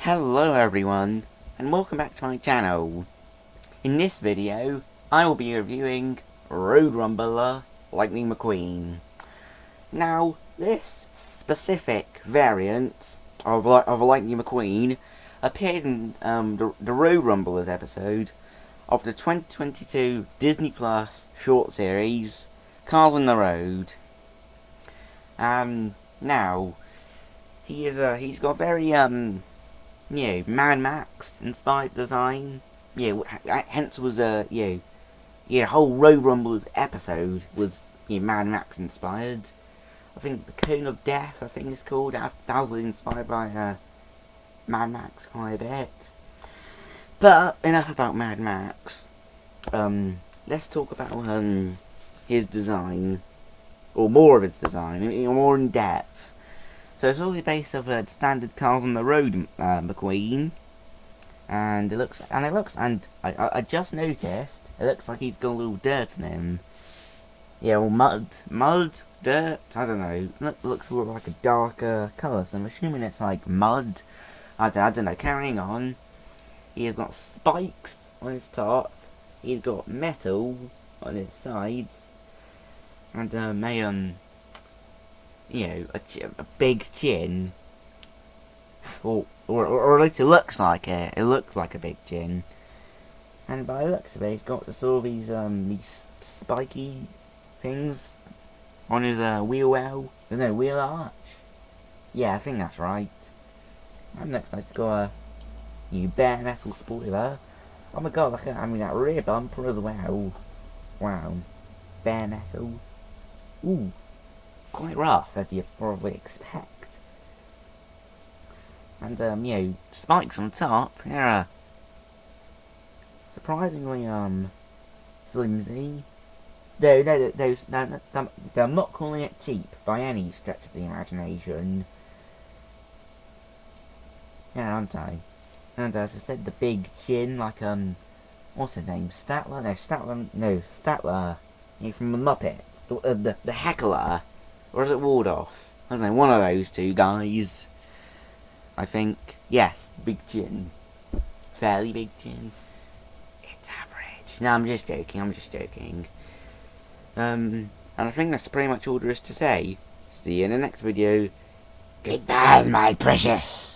Hello everyone, and welcome back to my channel. In this video, I will be reviewing Road Rumbler McQueen. Now, this specific variant of Lightning McQueen appeared in the Road Rumblers episode of the 2022 Disney Plus short series, Cars on the Road. Now, he's got very, Mad Max inspired design. Hence was whole Road Rumblers episode was Mad Max inspired. I think the Cone of Death, I think it's called. That was inspired by Mad Max quite a bit. But enough about Mad Max. Let's talk about his design, or more of his design, more in depth. So it's all based off standard Cars on the Road McQueen, and I just noticed it looks like he's got a little dirt on him. Yeah, or mud, dirt. I don't know. Looks a little like a darker colour, so I'm assuming it's like mud. I don't know. Carrying on, he has got spikes on his top. He's got metal on his sides, and a big chin, or at least it looks like it. It looks like a big chin, and by the looks of it, he's got these spiky things on his wheel arch. Yeah, I think that's right. And next, it's got a new bare metal spoiler. Oh my god! Look at that rear bumper as well. Wow, bare metal. Ooh. Quite rough, as you'd probably expect. And, spikes on top, they're, surprisingly, flimsy. I'm not calling it cheap, by any stretch of the imagination. Yeah, aren't I? And, as I said, the big chin, what's his name? Statler? Statler. From the Muppets. The heckler. Or is it Waldorf? I don't know, one of those two guys. I think. Yes, big chin. Fairly big chin. It's average. No, I'm just joking. And I think that's pretty much all there is to say. See you in the next video. Goodbye, my precious.